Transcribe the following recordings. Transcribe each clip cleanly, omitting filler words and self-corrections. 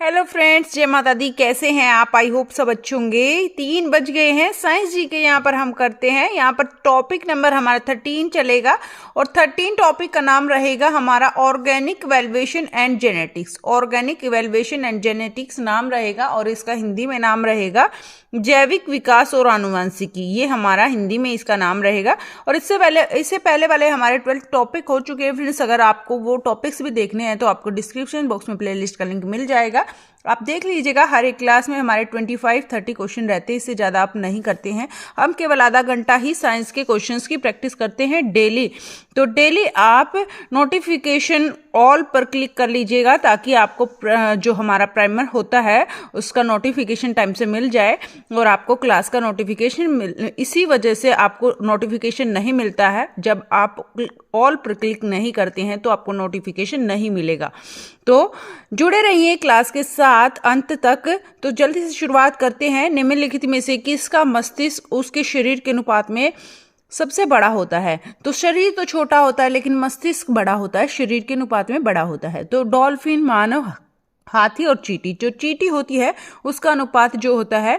Hello friends, जय माता दी। कैसे हैं आप? आई होप सब अच्छे होंगे। 3 बज गए हैं। साइंस जी के यहाँ पर हम करते हैं। यहाँ पर टॉपिक नंबर हमारा 13 चलेगा और 13 टॉपिक का नाम रहेगा हमारा organic evaluation and genetics. Organic evaluation and genetics नाम रहेगा और इसका हिंदी में नाम रहेगा जैविक विकास और आनुवंशिकी। ये हमारा हिंदी में इसका नाम रहेगा। और इससे पहले वाले हमारे 12 टॉपिक हो चुके हैं फ्रेंड्स। अगर आपको वो टॉपिक्स भी देखने हैं तो आपको डिस्क्रिप्शन बॉक्स में प्लेलिस्ट का लिंक मिल जाएगा, आप देख लीजिएगा। हर एक क्लास में हमारे 25-30 क्वेश्चन रहते हैं, इससे ज़्यादा आप नहीं करते हैं। हम केवल आधा घंटा ही साइंस के क्वेश्चंस की प्रैक्टिस करते हैं डेली। तो डेली आप नोटिफिकेशन ऑल पर क्लिक कर लीजिएगा ताकि आपको जो हमारा प्राइमर होता है उसका नोटिफिकेशन टाइम से मिल जाए और आपको क्लास का नोटिफिकेशन इसी वजह से आपको नोटिफिकेशन नहीं मिलता है। जब आप ऑल पर क्लिक नहीं करते हैं तो आपको नोटिफिकेशन नहीं मिलेगा। तो जुड़े रहिए क्लास के साथ अंत तक। तो जल्दी से शुरुआत करते हैं। निम्नलिखित में से किसका मस्तिष्क उसके शरीर के अनुपात में सबसे बड़ा होता है? तो शरीर तो छोटा होता है लेकिन मस्तिष्क बड़ा होता है, शरीर के अनुपात में बड़ा होता है। तो डॉल्फिन, मानव, हाथी और चींटी। जो चींटी होती है उसका अनुपात जो होता है,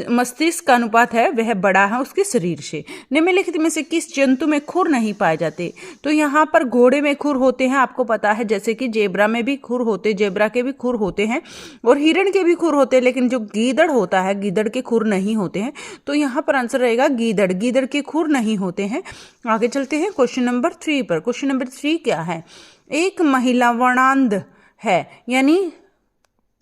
मस्तिष्क का अनुपात है, वह बड़ा है उसके शरीर से। निम्नलिखित में से किस जंतु में खुर नहीं पाए जाते? तो यहाँ पर घोड़े में खुर होते हैं, आपको पता है। जैसे कि जेब्रा में भी खुर होते, जेब्रा के भी खुर होते हैं और हिरण के भी खुर होते हैं। लेकिन जो गीदड़ होता है, गीदड़ के खुर नहीं होते हैं। तो यहाँ पर आंसर रहेगा गीदड़। गीदड़ के खुर नहीं होते हैं। आगे चलते हैं क्वेश्चन नंबर 3 पर। क्वेश्चन नंबर 3 क्या है? एक महिला वर्णांध है, यानी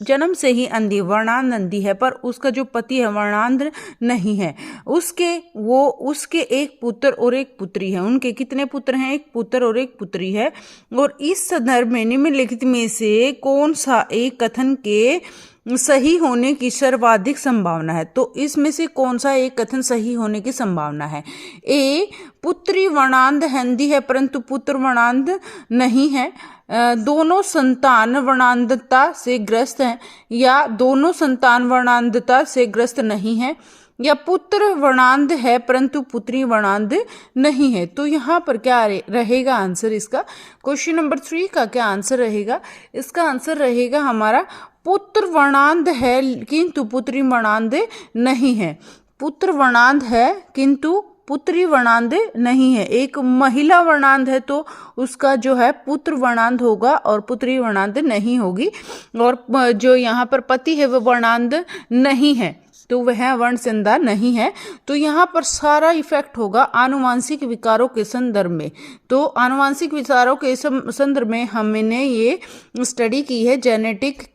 जन्म से ही अंधी, वर्णांध अंधी है, पर उसका जो पति है वर्णांध नहीं है। उसके एक पुत्र और एक पुत्री है। उनके कितने पुत्र हैं? एक पुत्र और एक पुत्री है। और इस संदर्भ में निम्नलिखित में से कौन सा एक कथन के सही होने की सर्वाधिक संभावना है? तो इसमें से कौन सा एक कथन सही होने की संभावना है? ए, पुत्री वर्णांध अंधी है परंतु पुत्र वर्णांध नहीं है। दोनों संतान वर्णांधता से ग्रस्त हैं, या दोनों संतान वर्णांधता से ग्रस्त नहीं है, या पुत्र वर्णांध है परंतु पुत्री वर्णांध नहीं है। तो यहाँ पर क्या रहेगा आंसर इसका? क्वेश्चन नंबर 3 का क्या आंसर रहेगा? इसका आंसर रहेगा हमारा पुत्र वर्णांध है किंतु पुत्री वर्णांध नहीं है। पुत्र वर्णांध है किंतु पुत्री वर्णांध नहीं है। एक महिला वर्णांध है तो उसका जो है पुत्र वर्णांध होगा और पुत्री वर्णांध नहीं होगी। और जो यहाँ पर पति है वह वर्णांध नहीं है, तो वह वर्णसंधा नहीं है। तो यहाँ पर सारा इफेक्ट होगा आनुवांशिक विकारों के संदर्भ में। तो आनुवांशिक विकारों के संदर्भ में हमने ये स्टडी की है। जेनेटिक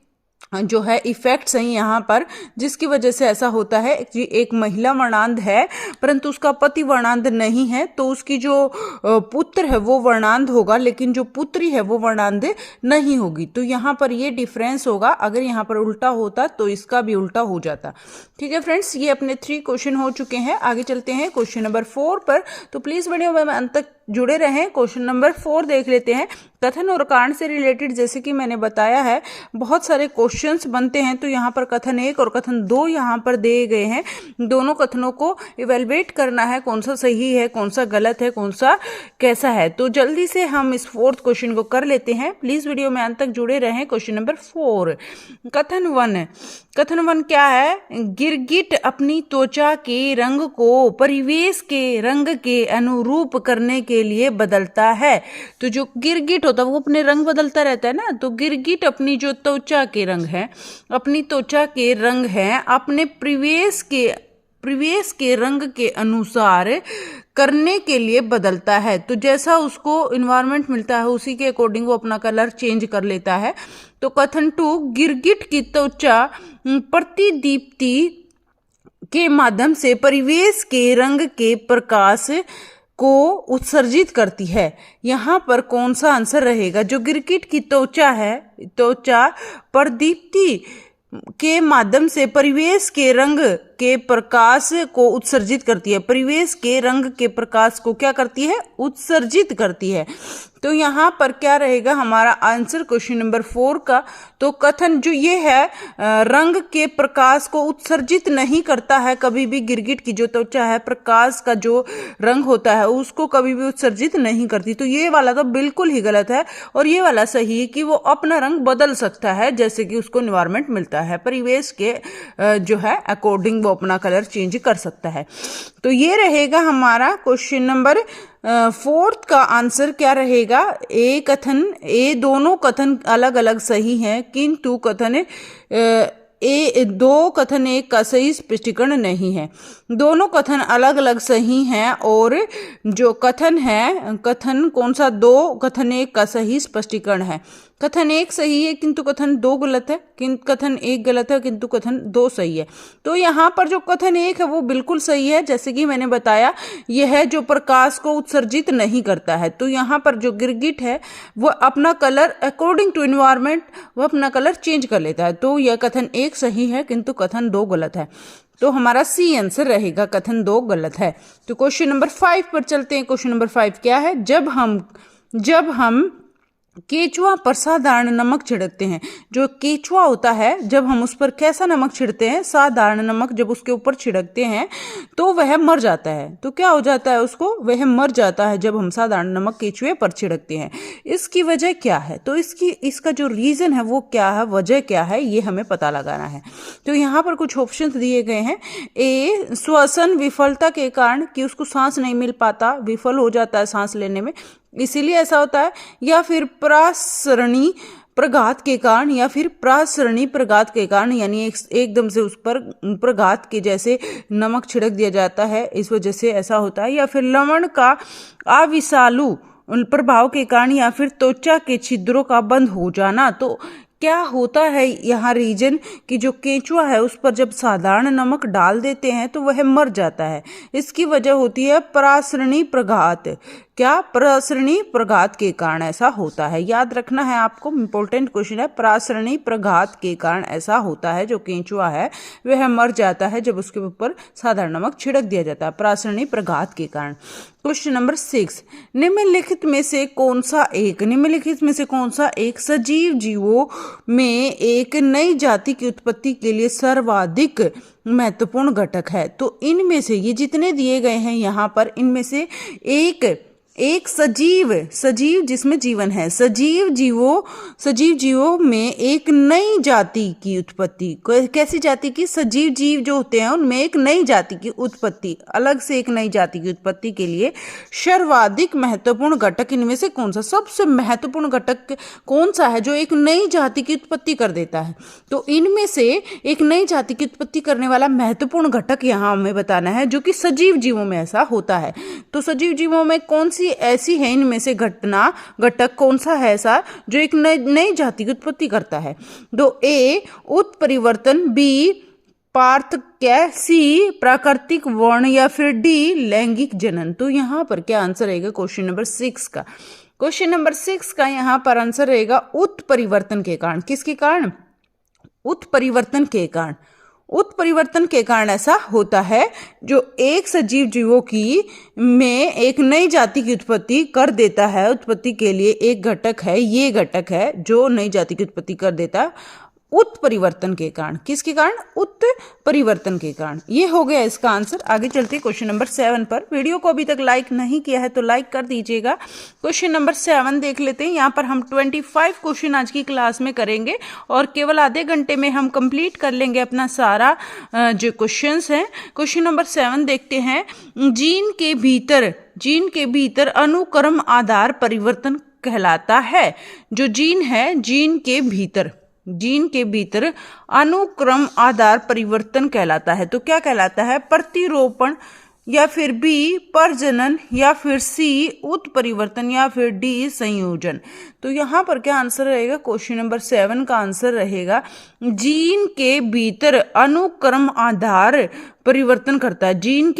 जो है इफेक्ट्स हैं यहाँ पर, जिसकी वजह से ऐसा होता है कि एक महिला वर्णांध है परंतु उसका पति वर्णांध नहीं है, तो उसकी जो पुत्र है वो वर्णांध होगा लेकिन जो पुत्री है वो वर्णांध नहीं होगी। तो यहाँ पर ये डिफरेंस होगा। अगर यहाँ पर उल्टा होता तो इसका भी उल्टा हो जाता। ठीक है फ्रेंड्स, ये अपने 3 क्वेश्चन हो चुके हैं। आगे चलते हैं क्वेश्चन नंबर 4 पर। तो प्लीज वीडियो में अंत तक जुड़े रहें। क्वेश्चन नंबर 4 देख लेते हैं। कथन और कारण से रिलेटेड, जैसे कि मैंने बताया है, बहुत सारे क्वेश्चंस बनते हैं। तो यहाँ पर कथन 1 और कथन 2 यहाँ पर दिए गए हैं। दोनों कथनों को इवेलुएट करना है, कौन सा सही है, कौन सा गलत है, कौन सा कैसा है। तो जल्दी से हम इस 4th क्वेश्चन को कर लेते हैं। प्लीज वीडियो में अंत तक जुड़े रहें। क्वेश्चन नंबर 4, कथन 1। कथन 1 क्या है? गिरगिट अपनी त्वचा के रंग को परिवेश के रंग के अनुरूप करने के लिए बदलता है। तो जो गिरगिट होता है वो अपने रंग बदलता रहता है ना। तो गिरगिट अपनी जो त्वचा के रंग है, अपनी त्वचा के रंग है, अपने परिवेश के रंग के अनुसार करने के लिए बदलता है। तो जैसा उसको इन्वायरमेंट मिलता है उसी के अकॉर्डिंग वो अपना कलर चेंज कर लेता है। तो कथन 2, गिरगिट की त्वचा प्रतिदीप्ति के माध्यम से परिवेश के रंग के प्रकाश को उत्सर्जित करती है। यहाँ पर कौन सा आंसर रहेगा? जो गिरगिट की त्वचा है, त्वचा प्रतिदीप्ति के माध्यम से परिवेश के रंग के प्रकाश को उत्सर्जित करती है, परिवेश के रंग के प्रकाश को क्या करती है, उत्सर्जित करती है। तो यहाँ पर क्या रहेगा हमारा आंसर क्वेश्चन नंबर 4 का। तो कथन जो ये है रंग के प्रकाश को उत्सर्जित नहीं करता है कभी भी। गिरगिट की जो त्वचा है प्रकाश का जो रंग होता है उसको कभी भी उत्सर्जित नहीं करती। तो ये वाला तो बिल्कुल ही गलत है और ये वाला सही है कि वो अपना रंग बदल सकता है जैसे कि उसको एनवायरनमेंट मिलता है, परिवेश के जो है अकॉर्डिंग वो अपना कलर चेंज कर सकता है। तो ये रहेगा हमारा क्वेश्चन नंबर 4 का आंसर क्या रहेगा। दोनों कथन अलग अलग सही हैं किंतु दो कथन एक का सही स्पष्टीकरण नहीं है। दोनों कथन अलग अलग सही हैं और जो कथन कौन सा, दो कथन एक का सही स्पष्टीकरण है। कथन एक सही है किंतु कथन 2 गलत है, कथन 1 गलत है किंतु कथन 2 सही है। तो यहाँ पर जो कथन 1 है वो बिल्कुल सही है, जैसे कि मैंने बताया यह है जो प्रकाश को उत्सर्जित नहीं करता है। तो यहाँ पर जो गिरगिट है वो अपना कलर अकॉर्डिंग टू एनवायरनमेंट वो अपना कलर चेंज कर लेता है। तो यह कथन 1 सही है किंतु कथन 2 गलत है। तो हमारा सी आंसर रहेगा, कथन 2 गलत है। तो क्वेश्चन नंबर 5 पर चलते हैं। क्वेश्चन नंबर 5 क्या है, जब हम केचुआ पर साधारण नमक छिड़कते हैं। जो केचुआ होता है जब हम उस पर कैसा नमक छिड़कते हैं, साधारण नमक जब उसके ऊपर छिड़कते हैं तो वह मर जाता है। तो क्या हो जाता है उसको, वह मर जाता है जब हम साधारण नमक केचुए पर छिड़कते हैं। इसकी वजह क्या है, तो इसका जो रीजन है वो क्या है, वजह क्या है, ये हमें पता लगाना है। तो यहाँ पर कुछ ऑप्शन दिए गए हैं। ए, श्वसन विफलता के कारण कि उसको सांस नहीं मिल पाता, विफल हो जाता है सांस लेने में, इसीलिए ऐसा होता है। या फिर प्रासरणी प्रघात के कारण, यानी एकदम से उस पर प्रघात के जैसे नमक छिड़क दिया जाता है, इस वजह से ऐसा होता है। या फिर लवण का अविषालु प्रभाव के कारण, या फिर त्वचा के छिद्रों का बंद हो जाना। तो क्या होता है यहाँ रीजन कि जो केंचुआ है उस पर जब साधारण नमक डाल देते हैं तो वह मर जाता है। इसकी वजह होती है परासरणी प्रघात। क्या, परासरणी प्रघात के कारण ऐसा होता है। याद रखना है आपको, इंपॉर्टेंट क्वेश्चन है। परासरणी प्रघात के कारण ऐसा होता है, जो केंचुआ है वह मर जाता है जब उसके ऊपर साधारण नमक छिड़क दिया जाता है, परासरणी प्रघात के कारण। क्वेश्चन नंबर 6, निम्नलिखित में से कौन सा एक सजीव जीवों में एक नई जाति की उत्पत्ति के लिए सर्वाधिक महत्वपूर्ण घटक है। तो इनमें से ये जितने दिए गए हैं यहाँ पर, इनमें से एक सजीव जिसमें जीवन है, सजीव जीवों में एक नई जाति की उत्पत्ति। कैसी जाति की, सजीव जीव जो होते हैं उनमें एक नई जाति की उत्पत्ति, अलग से एक नई जाति की उत्पत्ति के लिए सर्वाधिक महत्वपूर्ण घटक इनमें से कौन सा, सबसे महत्वपूर्ण घटक कौन सा है जो एक नई जाति की उत्पत्ति कर देता है। तो इनमें से एक नई जाति की उत्पत्ति करने वाला महत्वपूर्ण घटक यहाँ हमें बताना है जो कि सजीव जीवों में ऐसा होता है। तो सजीव जीवों में कौन सी ऐसी है, इनमें से घटक कौन सा है ऐसा जो एक नई जाति की उत्पत्ति करता है। तो ए उत्परिवर्तन, बी पार्थक्य, सी प्राकृतिक वर्ण, या फिर डी लैंगिक जनन। तो यहाँ पर क्या आंसर रहेगा क्वेश्चन नंबर 6 का। क्वेश्चन नंबर 6 का यहाँ पर आंसर रहेगा उत्परिवर्तन के कारण। किसके कारण, उत्परिवर्तन के कारण। उत्परिवर्तन के कारण ऐसा होता है जो एक सजीव जीवों की में एक नई जाति की उत्पत्ति कर देता है। उत्पत्ति के लिए एक घटक है, ये घटक है जो नई जाति की उत्पत्ति कर देता है उत्परिवर्तन के कारण। किसके कारण, उत्परिवर्तन के कारण। ये हो गया इसका आंसर। आगे चलते क्वेश्चन नंबर 7 पर। वीडियो को अभी तक लाइक नहीं किया है तो लाइक कर दीजिएगा। क्वेश्चन नंबर 7 देख लेते हैं। यहाँ पर हम 25 क्वेश्चन आज की क्लास में करेंगे और केवल आधे घंटे में हम कंप्लीट कर लेंगे अपना सारा जो क्वेश्चंस हैं। क्वेश्चन नंबर 7 देखते हैं। जीन के भीतर अनुक्रम आधार परिवर्तन कहलाता है। जो जीन है, जीन के भीतर अनुक्रम आधार परिवर्तन कहलाता है। तो क्या कहलाता है, प्रतिरोपण, या फिर बी प्रजनन, या फिर सी उत्परिवर्तन, या फिर डी संयोजन। तो यहाँ पर क्या आंसर रहेगा, क्वेश्चन नंबर 7 का आंसर रहेगा जीन के भीतर अनुक्रम आधार परिवर्तन करता है। जीन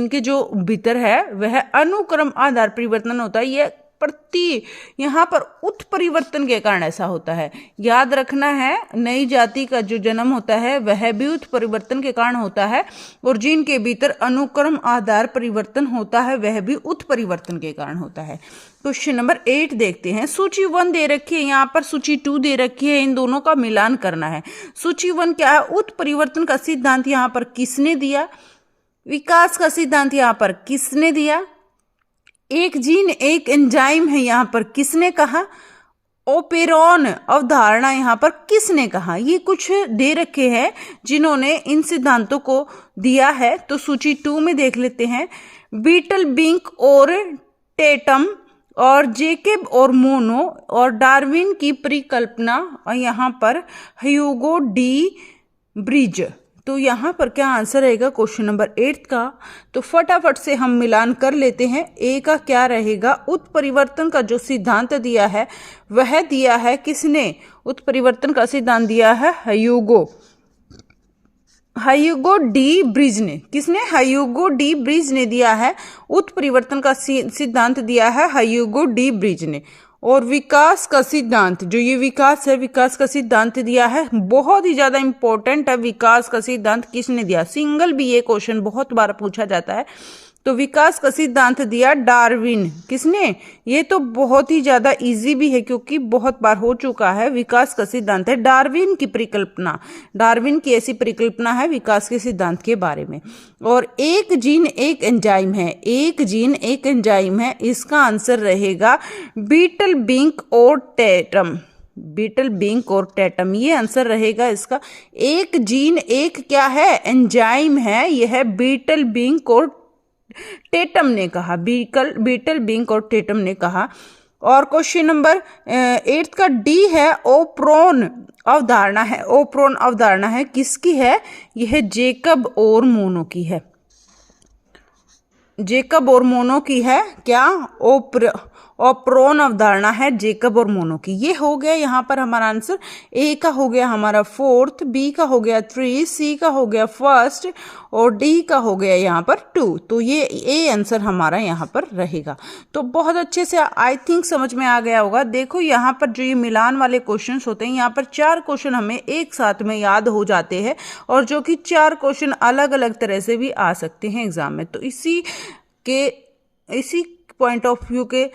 के जो भीतर है वह अनुक्रम आधार परिवर्तन होता है। यह प्रति यहाँ पर उत्परिवर्तन के कारण ऐसा होता है। याद रखना है, नई जाति का जो जन्म होता है वह भी उत्परिवर्तन के कारण होता है, और जीन के भीतर अनुक्रम आधार परिवर्तन होता है वह भी उत्परिवर्तन के कारण होता है। क्वेश्चन नंबर 8 देखते हैं। सूची 1 दे रखी है, यहाँ पर सूची 2 दे रखी है, इन दोनों का मिलान करना है। सूची 1 क्या है? उत्परिवर्तन का सिद्धांत यहाँ पर किसने दिया? विकास का सिद्धांत यहाँ पर किसने दिया? एक जीन एक एंजाइम है यहाँ पर किसने कहा? ओपेरॉन अवधारणा यहाँ पर किसने कहा? ये कुछ दे रखे हैं जिन्होंने इन सिद्धांतों को दिया है। तो सूची 2 में देख लेते हैं। बीटलबिंक और टेटम और जेकब और मोनो और डार्विन की परिकल्पना, और यहाँ पर ह्यूगो डी ब्रिज। तो यहाँ पर क्या आंसर रहेगा क्वेश्चन नंबर 8 का? तो फटाफट से हम मिलान कर लेते हैं। ए का क्या रहेगा? उत्परिवर्तन का जो सिद्धांत दिया है वह दिया है किसने? उत्परिवर्तन का सिद्धांत दिया है ह्यूगो डी ब्रिज ने। किसने? ह्यूगो डी ब्रिज ने दिया है। उत्परिवर्तन का सिद्धांत दिया है ह्यूगो डी ब्रिज ने। और विकास का सिद्धांत, जो ये विकास है, विकास का सिद्धांत दिया है, बहुत ही ज्यादा इंपॉर्टेंट है। विकास का सिद्धांत किसने दिया? सिंगल भी ये क्वेश्चन बहुत बार पूछा जाता है। तो विकास का सिद्धांत दिया डार्विन। किसने? ये तो बहुत ही ज्यादा इजी भी है क्योंकि बहुत बार हो चुका है। विकास का सिद्धांत है डार्विन की परिकल्पना। डार्विन की ऐसी परिकल्पना है विकास के सिद्धांत के बारे में। और एक जीन एक एंजाइम है, एक जीन एक एंजाइम है, इसका आंसर रहेगा बीटलबिंक और टेटम। बीटलबिंक और टेटम, ये आंसर रहेगा इसका। एक जीन एक क्या है? एंजाइम है। यह बीटलबिंक और टेटम ने कहा। बीटलबिंक और टेटम ने कहा। और क्वेश्चन नंबर 8 का डी है, ओप्रोन अवधारणा है। ओप्रोन अवधारणा है किसकी है? यह जेकब और मोनो की है। जेकब और मोनो की है। क्या? ओप्रोन अवधारणा है जेकब और मोनो की। ये हो गया यहाँ पर हमारा आंसर। ए का हो गया हमारा 4th, बी का हो गया 3, सी का हो गया 1st और डी का हो गया यहाँ पर 2। तो ये ए आंसर हमारा यहाँ पर रहेगा। तो बहुत अच्छे से आई थिंक समझ में आ गया होगा। देखो यहाँ पर जो ये मिलान वाले क्वेश्चन होते हैं, यहाँ पर 4 क्वेश्चन हमें एक साथ में याद हो जाते हैं, और जो कि 4 क्वेश्चन अलग अलग तरह से भी आ सकते हैं एग्जाम में। तो इसी पॉइंट ऑफ व्यू के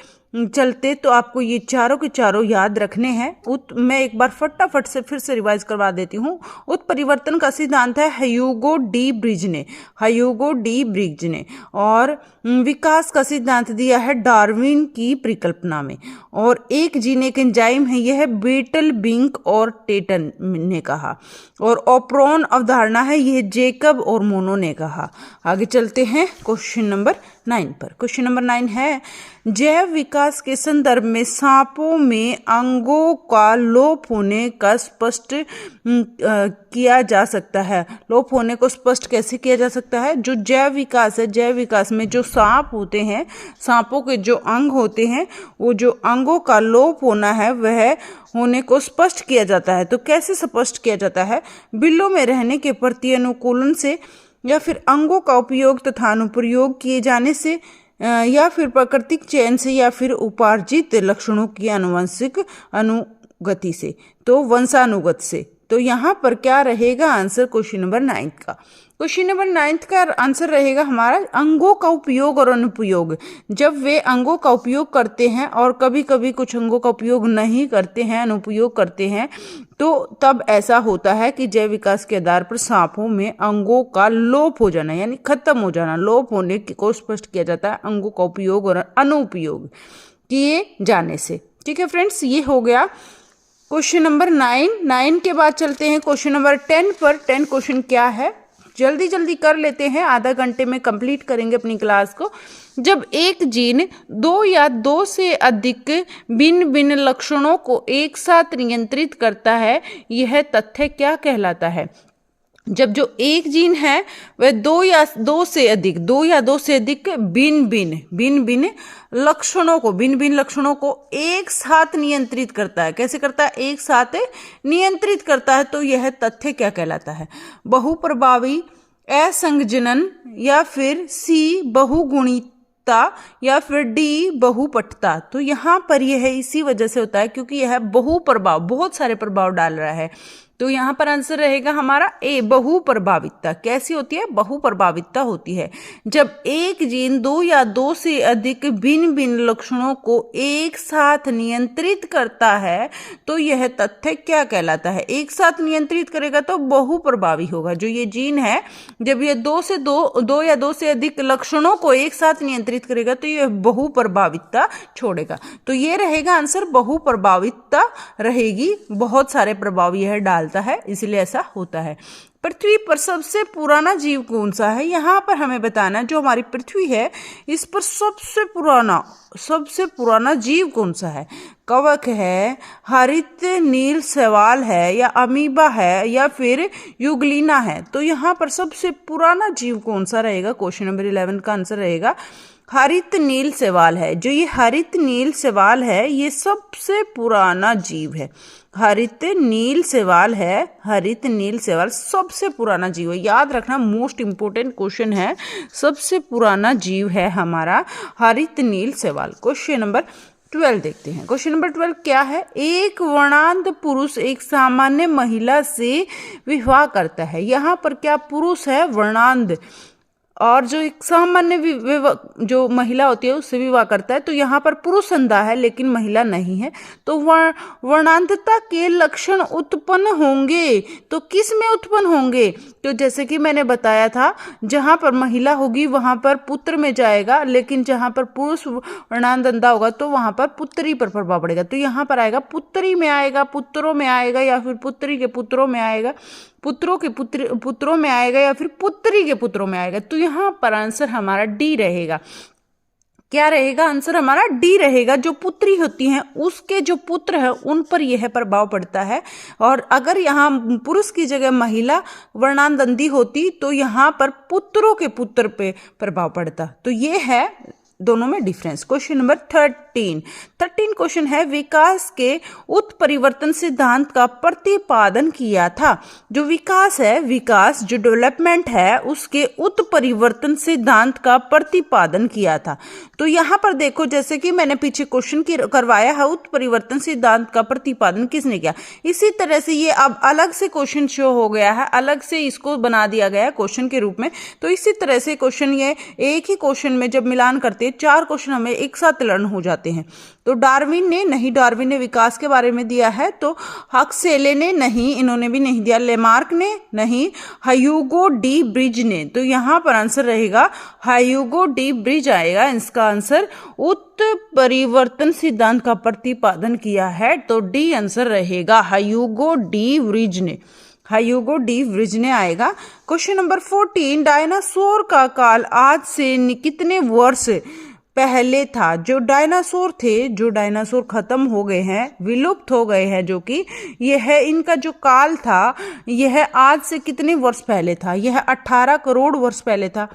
चलते तो आपको ये चारों के चारों याद रखने हैं। मैं एक बार फटाफट से फिर से रिवाइज करवा देती हूँ। उत्परिवर्तन का सिद्धांत है ह्यूगो डी ब्रिज ने। ह्यूगो डी ब्रिज ने। और विकास का सिद्धांत दिया है डार्विन की परिकल्पना में। और एक जीन एक एंजाइम है, यह बीटलबिंक और टेटन ने कहा। और ओप्रोन अवधारणा है, यह जेकब और मोनो ने कहा। आगे चलते हैं क्वेश्चन नंबर 9 पर। क्वेश्चन नंबर 9 है, जैव विकास के संदर्भ में सांपों में अंगों का लोप होने का स्पष्ट किया जा सकता है। लोप होने को स्पष्ट कैसे किया जा सकता है? जो जैव विकास है, जैव विकास में जो सांप होते हैं, सांपों के जो अंग होते हैं, वो जो अंगों का लोप होना है वह होने को स्पष्ट किया जाता है। तो कैसे स्पष्ट किया जाता है? बिलों में रहने के प्रति अनुकूलन से, या फिर अंगों का उपयोग तथा अनुप्रयोग किए जाने से, या फिर प्राकृतिक चयन से, या फिर उपार्जित लक्षणों की आनुवंशिक अनुगति से, तो वंशानुगत से। तो यहाँ पर क्या रहेगा आंसर क्वेश्चन नंबर 9 का? क्वेश्चन नंबर 9 का आंसर रहेगा हमारा अंगों का उपयोग और अनुपयोग। जब वे अंगों का उपयोग करते हैं और कभी कभी कुछ अंगों का उपयोग नहीं करते हैं, अनुपयोग करते हैं, तो तब ऐसा होता है कि जैव विकास के आधार पर सांपों में अंगों का लोप हो जाना, यानी खत्म हो जाना, लोप होने को स्पष्ट किया जाता है अंगों का उपयोग और अनुपयोग किए जाने से। ठीक है फ्रेंड्स, ये हो गया क्वेश्चन नंबर 9 के बाद चलते हैं क्वेश्चन नंबर 10 पर। 10 क्वेश्चन क्या है, जल्दी कर लेते हैं, आधा घंटे में कंप्लीट करेंगे अपनी क्लास को। जब एक जीन 2 या 2 से अधिक भिन्न भिन्न लक्षणों को एक साथ नियंत्रित करता है, यह तथ्य क्या कहलाता है? जब जो एक जीन है वह 2 या 2 से अधिक भिन्न भिन्न लक्षणों को एक साथ नियंत्रित करता है। कैसे करता है? एक साथ नियंत्रित करता है। तो यह तथ्य क्या कहलाता है? बहुप्रभावी असंगजनन, या फिर सी बहुगुणित या फिर डी बहुपठता। तो यहाँ पर यह इसी वजह से होता है क्योंकि यह बहुप्रभाव, बहुत सारे प्रभाव डाल रहा है। तो यहाँ पर आंसर रहेगा हमारा ए, बहुप्रभावितता। कैसी होती है? बहुप्रभावितता होती है जब एक जीन दो या दो से अधिक भिन्न भिन्न लक्षणों को एक साथ नियंत्रित करता है तो यह तथ्य क्या कहलाता है? एक साथ नियंत्रित करेगा तो बहुप्रभावी होगा। जो ये जीन है, जब ये दो या दो से अधिक लक्षणों को एक साथ नियंत्रित करेगा तो यह बहुप्रभावितता छोड़ेगा। तो ये रहेगा आंसर, बहुप्रभावितता रहेगी। बहुत सारे प्रभाव यह डालता है, इसलिए ऐसा होता है। पृथ्वी पर सबसे पुराना जीव कौन सा है? यहाँ पर हमें बताना, जो हमारी पृथ्वी है इस पर सबसे पुराना जीव कौन सा है? कवक है, हरित नील शैवाल है, या अमीबा है, या फिर युगलिना है? तो यहाँ पर सबसे पुराना जीव कौन सा रहेगा? क्वेश्चन नंबर 11 का आंसर रहेगा हरित नील शैवाल है। जो ये हरित नील शैवाल है ये सबसे पुराना जीव है। हरित नील शैवाल है, हरित नील शैवाल सबसे पुराना जीव है। याद रखना, मोस्ट इंपोर्टेंट क्वेश्चन है। सबसे पुराना जीव है हमारा हरित नील शैवाल। क्वेश्चन नंबर 12 देखते हैं। क्वेश्चन नंबर 12 क्या है? एक वर्णांध पुरुष एक सामान्य महिला से विवाह करता है। यहाँ पर क्या पुरुष है? वर्णांध, और जो एक सामान्य जो महिला होती है उससे विवाह करता है। तो यहाँ पर पुरुष संज्ञा है लेकिन महिला नहीं है। तो वर्णांधता के लक्षण उत्पन्न होंगे तो किस में उत्पन्न होंगे? तो जैसे कि मैंने बताया था, जहाँ पर महिला होगी वहाँ पर पुत्र में जाएगा, लेकिन जहाँ पर पुरुष वर्णांधता होगा तो वहाँ पर पुत्री पर प्रभाव पड़ेगा। तो यहाँ पर आएगा पुत्री में आएगा, पुत्रों में आएगा, या फिर पुत्री के पुत्रों में आएगा, पुत्रों के पुत्रों में आएगा, या फिर पुत्री के पुत्रों में आएगा। तो यहाँ पर आंसर हमारा डी रहेगा। क्या रहेगा? आंसर हमारा डी रहेगा। जो पुत्री होती हैं उसके जो पुत्र है उन पर यह प्रभाव पड़ता है। और अगर यहाँ पुरुष की जगह महिला वर्णांधि होती तो यहाँ पर पुत्रों के पुत्र पे प्रभाव पड़ता। तो ये है दोनों में डिफरेंस। क्वेश्चन नंबर 13 क्वेश्चन है, विकास के उत्परिवर्तन सिद्धांत का प्रतिपादन किया था। जो विकास है, विकास जो डेवलपमेंट है उसके उत्परिवर्तन सिद्धांत का प्रतिपादन किया था। तो यहाँ पर देखो, जैसे कि मैंने पीछे क्वेश्चन करवाया है, उत्परिवर्तन सिद्धांत का प्रतिपादन किसने किया, इसी तरह से ये अब अलग से क्वेश्चन शो हो गया है, अलग से इसको बना दिया गया है क्वेश्चन के रूप में। तो इसी तरह से क्वेश्चन ये एक ही क्वेश्चन में जब मिलान करते 4 क्वेश्चन हमें एक साथ लर्न हो जाते हैं। तो डार्विन ने विकास के बारे में दिया है, तो हक्सेले ने नहीं, इन्होंने भी नहीं दिया, लेमार्क ने नहीं, ह्यूगो डी ब्रिज ने। तो यहाँ पर आंसर रहेगा ह्यूगो डी ब्रिज आएगा। इसका आंसर उत्परिवर्तन सिद्धांत का प्रतिपादन किया है, तो डी आंसर रहेगा, ह्यूगो डी ब्रिज ने। ह्यूगो डी ब्रिज ने आएगा। क्वेश्चन नंबर 14, डायनासोर का काल आज से कितने वर्ष पहले था? जो डायनासोर थे, जो डायनासोर खत्म हो गए हैं, विलुप्त हो गए हैं, जो कि यह इनका जो काल था यह आज से कितने वर्ष पहले था? यह 18 करोड़ वर्ष पहले था,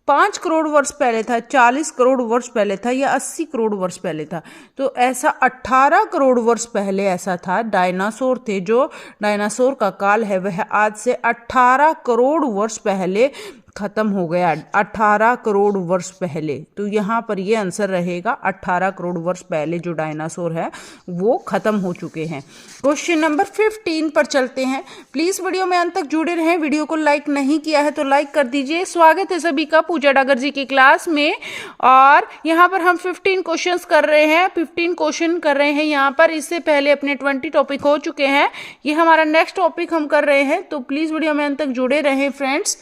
5 करोड़ वर्ष पहले था, 40 करोड़ वर्ष पहले था, या 80 करोड़ वर्ष पहले था? तो ऐसा 18 करोड़ वर्ष पहले ऐसा था, डायनासोर थे। जो डायनासोर का काल है वह आज से 18 करोड़ वर्ष पहले खत्म हो गया, 18 करोड़ वर्ष पहले। तो यहाँ पर ये आंसर रहेगा 18 करोड़ वर्ष पहले जो डायनासोर है वो खत्म हो चुके हैं। क्वेश्चन नंबर 15 पर चलते हैं। प्लीज वीडियो में अंत तक जुड़े रहें। वीडियो को लाइक नहीं किया है तो लाइक कर दीजिए। स्वागत है सभी का पूजा डागर जी की क्लास में। और यहाँ पर हम 15 क्वेश्चन कर रहे हैं, 15 क्वेश्चन कर रहे हैं यहाँ पर। इससे पहले अपने 20 टॉपिक हो चुके हैं, ये हमारा नेक्स्ट टॉपिक हम कर रहे हैं। तो प्लीज वीडियो में अंत तक जुड़े रहें फ्रेंड्स।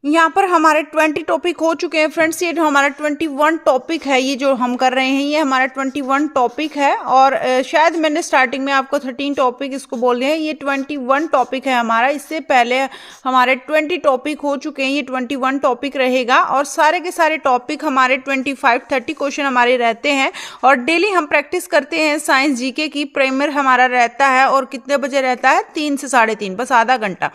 यहाँ पर हमारे 20 टॉपिक हो चुके हैं फ्रेंड्स। ये जो हमारा 21 टॉपिक है, ये जो हम कर रहे हैं, ये हमारा 21 टॉपिक है। और शायद मैंने स्टार्टिंग में आपको 13 टॉपिक इसको बोल दिया है, ये 21 टॉपिक है हमारा। इससे पहले हमारे 20 टॉपिक हो चुके हैं, ये 21 टॉपिक रहेगा। और सारे के सारे टॉपिक हमारे 25-30 क्वेश्चन हमारे रहते हैं। और डेली हम प्रैक्टिस करते हैं साइंस जीके की। प्राइमर हमारा रहता है, और कितने बजे रहता है? 3 से 3:30, बस आधा घंटा।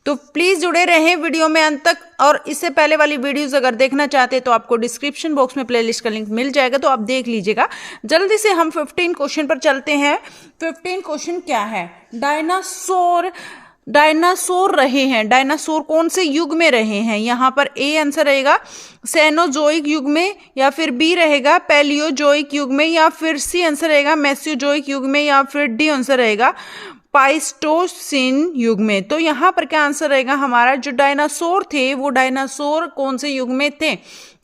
तो प्लीज जुड़े रहें वीडियो में अंत तक। और इससे पहले वाली वीडियोस अगर देखना चाहते हैं तो आपको डिस्क्रिप्शन बॉक्स में प्लेलिस्ट का लिंक मिल जाएगा, तो आप देख लीजिएगा। जल्दी से हम 15 क्वेश्चन पर चलते हैं। 15 क्वेश्चन क्या है? डायनासोर डायनासोर रहे हैं। डायनासोर कौन से युग में रहे हैं? यहाँ पर ए आंसर रहेगा सेनोजोइक युग में, या फिर बी रहेगा पैलियोजोइक युग में, या फिर सी आंसर रहेगा मेसोजोइक युग में, या फिर डी आंसर रहेगा प्लाइस्टोसिन युग में। तो यहाँ पर क्या आंसर रहेगा हमारा? जो डायनासोर थे वो डायनासोर कौन से युग में थे?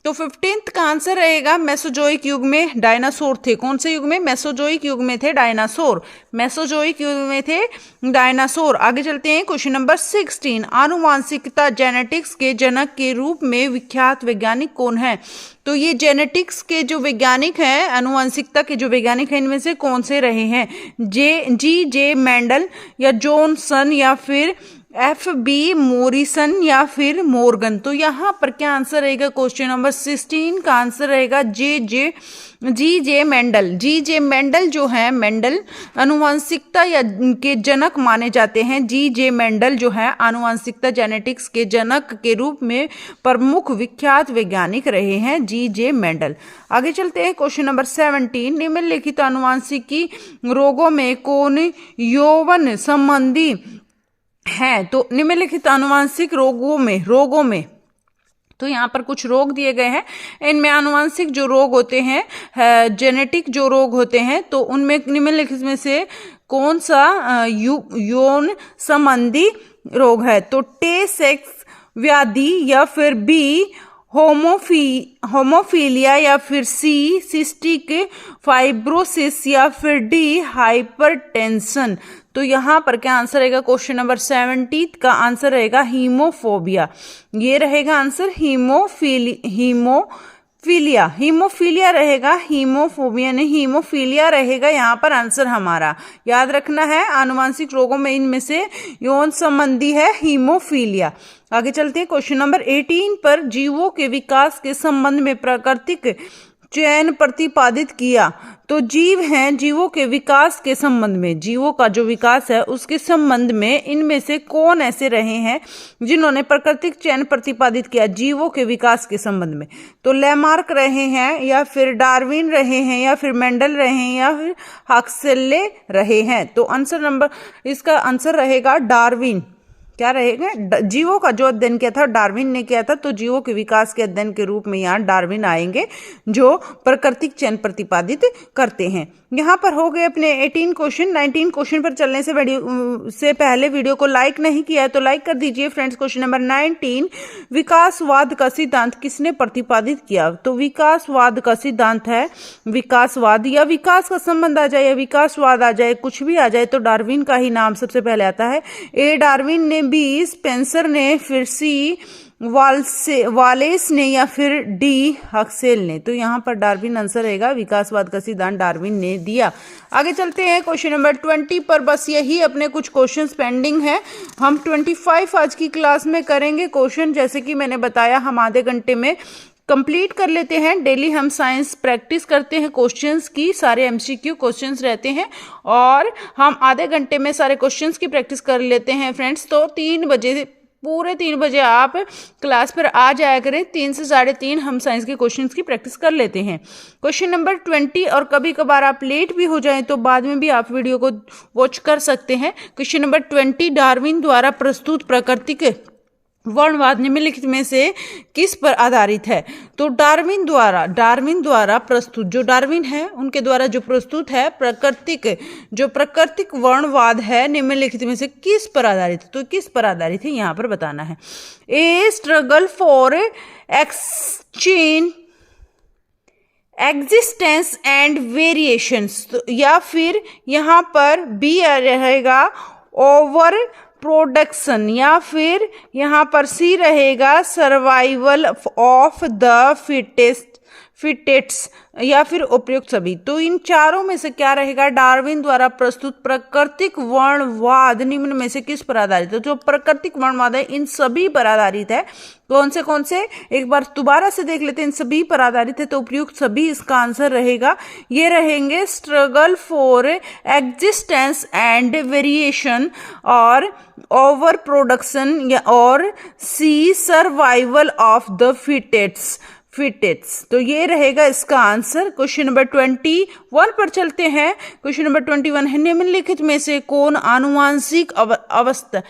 तो 15th का आंसर रहेगा मेसोजोइक युग में डायनासोर थे। कौन से युग में? मेसोजोइक युग में थे डायनासोर। मेसोजोइक युग में थे डायनासोर। आगे चलते हैं क्वेश्चन नंबर 16। आनुवांशिकता जेनेटिक्स के जनक के रूप में विख्यात वैज्ञानिक कौन है? तो ये जेनेटिक्स के जो वैज्ञानिक हैं, आनुवांशिकता के जो वैज्ञानिक हैं, इनमें से कौन से रहे हैं? जे मेंडल, या जॉनसन, या फिर FB मोरिसन, या फिर मोर्गन। तो यहाँ पर क्या आंसर रहेगा? क्वेश्चन नंबर 16 का आंसर रहेगा जी जे मेंडल। जे मेंडल जो है, मेंडल आनुवांशिकता या के जनक माने जाते हैं। जे मेंडल जो है आनुवांशिकता जेनेटिक्स के जनक के रूप में प्रमुख विख्यात वैज्ञानिक रहे हैं जे मेंडल। आगे चलते हैं क्वेश्चन नंबर 17। निम्नलिखित आनुवांशिकी रोगों में कौन यौवन संबंधी है? तो निम्नलिखित आनुवांशिक रोगों में तो यहाँ पर कुछ रोग दिए गए हैं। इनमें आनुवांशिक जो रोग होते हैं, जेनेटिक जो रोग होते हैं, तो उनमें निम्नलिखित में से कौन सा यौन संबंधी रोग है? तो टे सेक्स व्याधि, या फिर बी होमोफीलिया, या फिर सी सिस्टिक फाइब्रोसिस, या फिर डी हाइपरटेंशन। तो यहाँ पर क्या आंसर रहेगा? क्वेश्चन नंबर 17 का आंसर रहेगा हीमोफोबिया। ये रहेगा आंसर हीमोफीलिया रहेगा, हीमोफोबिया नहीं, हीमोफीलिया रहेगा यहाँ पर आंसर हमारा। याद रखना है, आनुवांशिक रोगों में इनमें से यौन संबंधी है हीमोफीलिया। आगे चलते हैं क्वेश्चन नंबर 18 पर। जीवों के विकास के संबंध में प्राकृतिक चयन प्रतिपादित किया। तो जीव हैं, जीवों के विकास के संबंध में, जीवों का जो विकास है उसके संबंध में इनमें से कौन ऐसे रहे हैं जिन्होंने प्राकृतिक चयन प्रतिपादित किया जीवों के विकास के संबंध में? तो लैमार्क रहे हैं, या फिर डार्विन रहे हैं, या फिर मेंडल रहे हैं, या फिर हक्सले रहे हैं। तो इसका आंसर रहेगा डार्विन। क्या रहेगा? जीवों का जो अध्ययन किया था डार्विन ने किया था। तो जीवों के विकास के अध्ययन के रूप में यहाँ डार्विन आएंगे, जो प्राकृतिक चयन प्रतिपादित करते हैं। यहाँ पर हो गए अपने 18 क्वेश्चन। 19 क्वेश्चन पर चलने से पहले वीडियो को लाइक नहीं किया है तो लाइक कर दीजिए फ्रेंड्स। क्वेश्चन नंबर 19, विकासवाद का सिद्धांत किसने प्रतिपादित किया? तो विकासवाद का सिद्धांत है विकासवाद, या विकास का संबंध आ जाए या विकासवाद आ जाए, कुछ भी आ जाए, तो डार्विन का ही नाम सबसे पहले आता है। ए डार्विन ने, बी स्पेंसर ने, फिर सी वालेस ने, या फिर डी हक्सेल ने। तो यहाँ पर डार्विन आंसर रहेगा, विकासवाद का सिद्धांत डार्विन ने दिया। आगे चलते हैं क्वेश्चन नंबर 20 पर। बस यही अपने कुछ क्वेश्चंस पेंडिंग है। हम 25 आज की क्लास में करेंगे क्वेश्चन। जैसे कि मैंने बताया, हम आधे घंटे में कंप्लीट कर लेते हैं। डेली हम साइंस प्रैक्टिस करते हैं क्वेश्चंस की, सारे MCQ क्वेश्चंस रहते हैं और हम आधे घंटे में सारे क्वेश्चंस की प्रैक्टिस कर लेते हैं फ्रेंड्स। तो 3 बजे, पूरे 3 बजे आप क्लास पर आ जाया करें। 3 से 3:30 हम साइंस के क्वेश्चंस की प्रैक्टिस कर लेते हैं। क्वेश्चन नंबर 20, और कभी कभार आप लेट भी हो जाएं तो बाद में भी आप वीडियो को वॉच कर सकते हैं। क्वेश्चन नंबर 20, डार्विन द्वारा प्रस्तुत प्राकृतिक वर्णवाद निम्नलिखित में से किस पर आधारित है? तो डार्विन द्वारा प्रस्तुत, जो डार्विन है उनके द्वारा जो प्रस्तुत है प्राकृतिक वर्णवाद है, निम्नलिखित में से किस पर आधारित है? तो किस पर आधारित है यहाँ पर बताना है। ए struggle for existence and variations, या फिर यहाँ पर बी रहेगा ओवर प्रोडक्शन, या फिर यहाँ पर सी रहेगा सर्वाइवल ऑफ द फिटेस्ट, या फिर उपयुक्त सभी। तो इन चारों में से क्या रहेगा? डार्विन द्वारा प्रस्तुत प्राकृतिक वर्णवाद निम्न में से किस पर आधारित है? जो प्राकृतिक वर्णवाद है इन सभी पर आधारित है। कौन से एक बार दोबारा से देख लेते हैं। इन सभी पर आधारित है, तो उपयुक्त सभी इसका आंसर रहेगा। ये रहेंगे struggle for existence and variation, और ओवर प्रोडक्शन, और सी सर्वाइवल ऑफ द फिटेट्स। तो ये रहेगा इसका आंसर। क्वेश्चन नंबर 21 पर चलते हैं। क्वेश्चन नंबर 21 है, निम्नलिखित में से कौन आनुवांशिक अव्यवस्था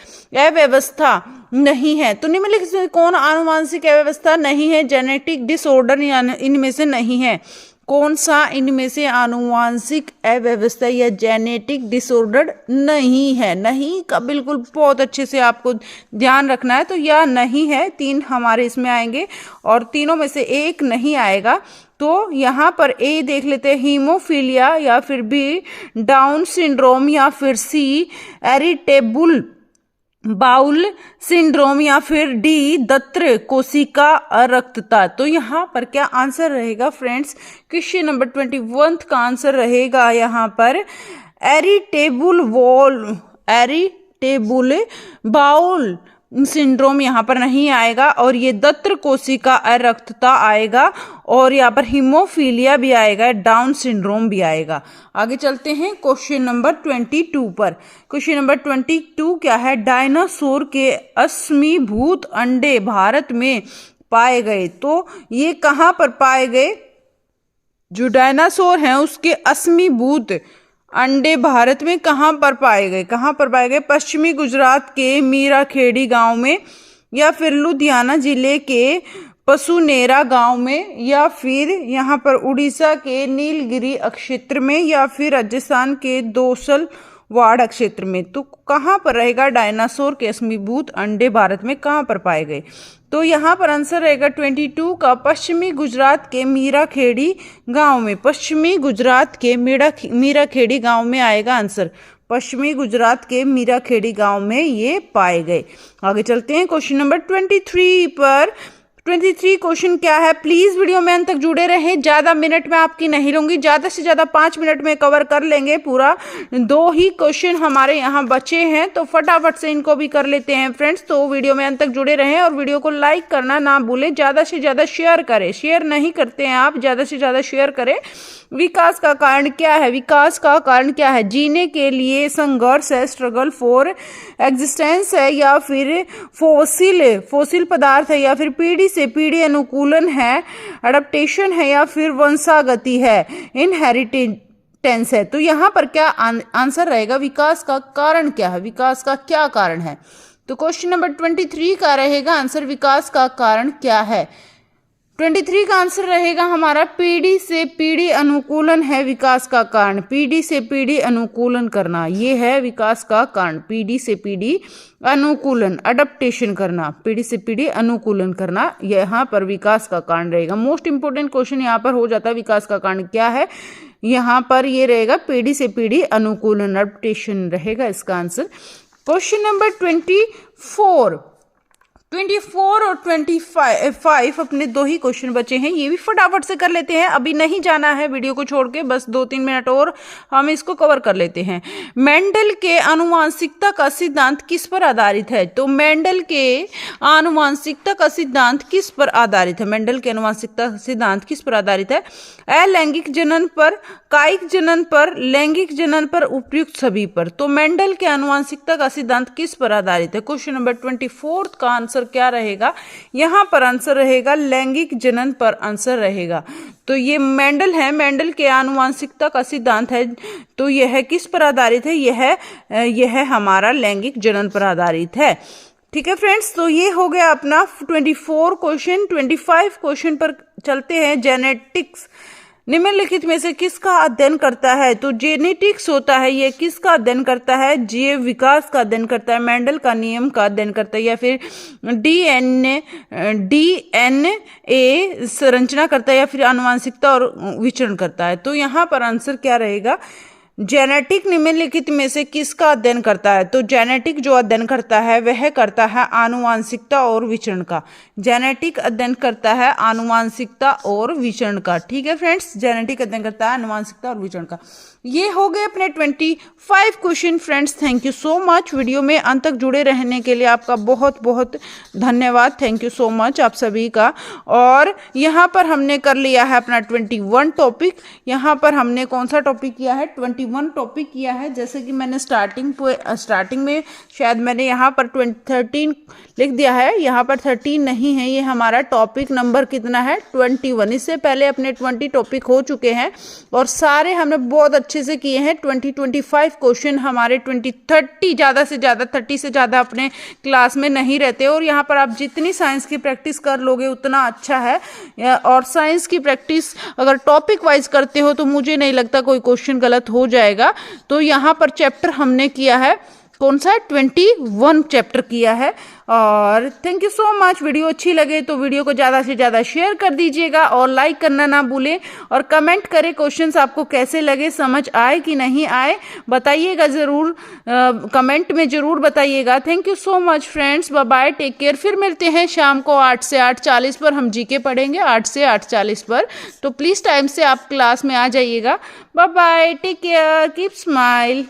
नहीं है? तो निम्नलिखित में कौन आनुवांशिक अव्यवस्था नहीं है? जेनेटिक डिसऑर्डर इनमें से नहीं है। कौन सा इनमें से आनुवांशिक अव्यवस्था या जेनेटिक डिसऑर्डर नहीं है? नहीं का बिल्कुल बहुत अच्छे से आपको ध्यान रखना है। तो या नहीं है, 3 हमारे इसमें आएंगे और तीनों में से एक नहीं आएगा। तो यहाँ पर ए देख लेते हैं, हीमोफीलिया, या फिर बी डाउन सिंड्रोम, या फिर सी इरिटेबल बाउल सिंड्रोम, या फिर डी दत्र कोशिका अरक्तता। तो यहाँ पर क्या आंसर रहेगा फ्रेंड्स? क्वेश्चन नंबर 21 का आंसर रहेगा यहाँ पर इरिटेबल बाउल सिंड्रोम यहाँ पर नहीं आएगा, और ये दत्र कोशिका अरक्तता आएगा, और यहाँ पर हीमोफीलिया भी आएगा, डाउन सिंड्रोम भी आएगा। आगे चलते हैं क्वेश्चन नंबर 22 पर। क्वेश्चन नंबर 22 क्या है? डायनासोर के अश्मीभूत अंडे भारत में पाए गए। तो ये कहाँ पर पाए गए? जो डायनासोर हैं उसके अश्मीभूत अंडे भारत में कहाँ पर पाए गए? कहाँ पर पाए गए? पश्चिमी गुजरात के मीराखेड़ी गांव में, या फिर लुधियाना जिले के पसुनेरा गांव में, या फिर यहाँ पर उड़ीसा के नीलगिरी क्षेत्र में, या फिर राजस्थान के दौलतवाड़ क्षेत्र में। तो कहाँ पर रहेगा डायनासोर के अश्मीभूत अंडे भारत में कहाँ पर पाए गए? तो यहाँ पर आंसर रहेगा 22 का पश्चिमी गुजरात के मीराखेड़ी गांव में। पश्चिमी गुजरात के मीराखेड़ी गांव में आएगा आंसर। पश्चिमी गुजरात के मीराखेड़ी गांव में ये पाए गए। आगे चलते हैं क्वेश्चन नंबर 23 पर। 23 क्वेश्चन क्या है? प्लीज वीडियो में अंत तक जुड़े रहें। ज्यादा मिनट में आपकी नहीं लूंगी, ज्यादा से ज्यादा 5 मिनट में कवर कर लेंगे पूरा। 2 ही क्वेश्चन हमारे यहाँ बचे हैं, तो फटाफट से इनको भी कर लेते हैं फ्रेंड्स। तो वीडियो में अंत तक जुड़े रहें और वीडियो को लाइक करना ना भूलें। ज्यादा से ज्यादा शेयर करें, शेयर नहीं करते हैं आप, ज्यादा से ज्यादा शेयर करें। विकास का कारण क्या है? विकास का कारण क्या है? जीने के लिए संघर्ष है, स्ट्रगल फॉर एग्जिस्टेंस है, या फिर फोसिल पदार्थ है, या फिर पीढ़ी से पीढ़ी अनुकूलन है, अडेप्टेशन है, या फिर वंशागति है, इनहेरिटेंस है। तो यहाँ पर क्या आंसर रहेगा? विकास का कारण क्या है? विकास का क्या कारण है? तो क्वेश्चन नंबर 23 का रहेगा आंसर, विकास का कारण क्या है? 23 का आंसर रहेगा हमारा पीढ़ी से पीढ़ी अनुकूलन है विकास का कारण। पीढ़ी से पीढ़ी अनुकूलन करना, ये है विकास का कारण। पीढ़ी से पीढ़ी अनुकूलन, अडेप्टेशन करना, पीढ़ी से पीढ़ी अनुकूलन करना, यहाँ पर विकास का कारण रहेगा। मोस्ट इंपोर्टेंट क्वेश्चन यहाँ पर हो जाता है, विकास का कारण क्या है? यहाँ पर ये रहेगा पीढ़ी से पीढ़ी अनुकूलन, अडेप्टेशन रहेगा इसका आंसर। क्वेश्चन नंबर 24 और 25 अपने 2 ही क्वेश्चन बचे हैं, ये भी फटाफट से कर लेते हैं। अभी नहीं जाना है वीडियो को छोड़ के, बस 2-3 मिनट और हम इसको कवर कर लेते हैं। मेंडल के आनुवांशिकता का सिद्धांत किस पर आधारित है? तो मेंडल के आनुवांशिकता का सिद्धांत किस पर आधारित है? मेंडल के आनुवांशिकता सिद्धांत किस पर आधारित है? अलैंगिक जनन पर, कायिक जनन पर, लैंगिक जनन पर, उपयुक्त सभी पर। तो मेंडल के आनुवांशिकता का सिद्धांत किस पर आधारित है? क्वेश्चन नंबर 24 का आंसर क्या रहेगा? यहाँ पर आंसर रहेगा लैंगिक जनन पर आंसर रहेगा। तो ये मेंडल है, मेंडल के आनुवांशिकता का सिद्धांत है, तो यह किस पर आधारित है? यह हमारा लैंगिक जनन पर आधारित है। ठीक है फ्रेंड्स, तो ये हो गया अपना 24 क्वेश्चन। 25 क्वेश्चन पर चलते हैं। जेनेटिक्स निम्नलिखित में से किसका अध्ययन करता है? तो जेनेटिक्स होता है, ये किसका अध्ययन करता है? जैव विकास का अध्ययन करता है, मेंडल का नियम का अध्ययन करता है, या फिर डीएनए संरचना करता है, या फिर आनुवांशिकता और विचरण करता है। तो यहाँ पर आंसर क्या रहेगा? जेनेटिक निम्नलिखित में से किसका अध्ययन करता है? तो जेनेटिक जो अध्ययन करता है वह करता है आनुवांशिकता और विचरण का। जेनेटिक अध्ययन करता है आनुवांशिकता और विचरण का। ठीक है फ्रेंड्स, जेनेटिक अध्ययन करता है आनुवांशिकता और विचरण का। ये हो गए अपने 25 question friends. Thank you so much. Video में अंत तक जुड़े रहने के लिए आपका बहुत बहुत धन्यवाद। थैंक यू सो मच आप सभी का। और यहाँ पर हमने कर लिया है अपना 21 टॉपिक। यहाँ पर हमने कौन सा टॉपिक किया है? 21 21 टॉपिक किया है। जैसे कि मैंने स्टार्टिंग में शायद मैंने यहाँ पर 13 लिख दिया है, यहाँ पर 13 नहीं है, ये हमारा टॉपिक नंबर कितना है 21। इससे पहले अपने 20 टॉपिक हो चुके हैं और सारे हमने बहुत अच्छे से किए हैं। 25 क्वेश्चन हमारे 30 ज़्यादा से ज़्यादा 30 से ज़्यादा अपने क्लास में नहीं रहते। और यहाँ पर आप जितनी साइंस की प्रैक्टिस कर लोगे उतना अच्छा है। और साइंस की प्रैक्टिस अगर टॉपिक वाइज करते हो तो मुझे नहीं लगता कोई क्वेश्चन गलत हो जाएगा। तो यहाँ पर चैप्टर हमने किया है कौन सा 21 चैप्टर किया है। और thank you so much. Video अच्छी लगे तो वीडियो को ज़्यादा से ज़्यादा शेयर कर दीजिएगा और लाइक करना ना भूलें और कमेंट करें क्वेश्चंस आपको कैसे लगे, समझ आए कि नहीं आए बताइएगा ज़रूर, कमेंट में ज़रूर बताइएगा। Thank you so much friends, bye bye, take care. फिर मिलते हैं शाम को 8 से 8:40 पर हम जीके पढ़ेंगे 8 से 8:40 पर। तो प्लीज़ टाइम से आप क्लास में आ जाइएगा। Bye bye, take care, keep smile.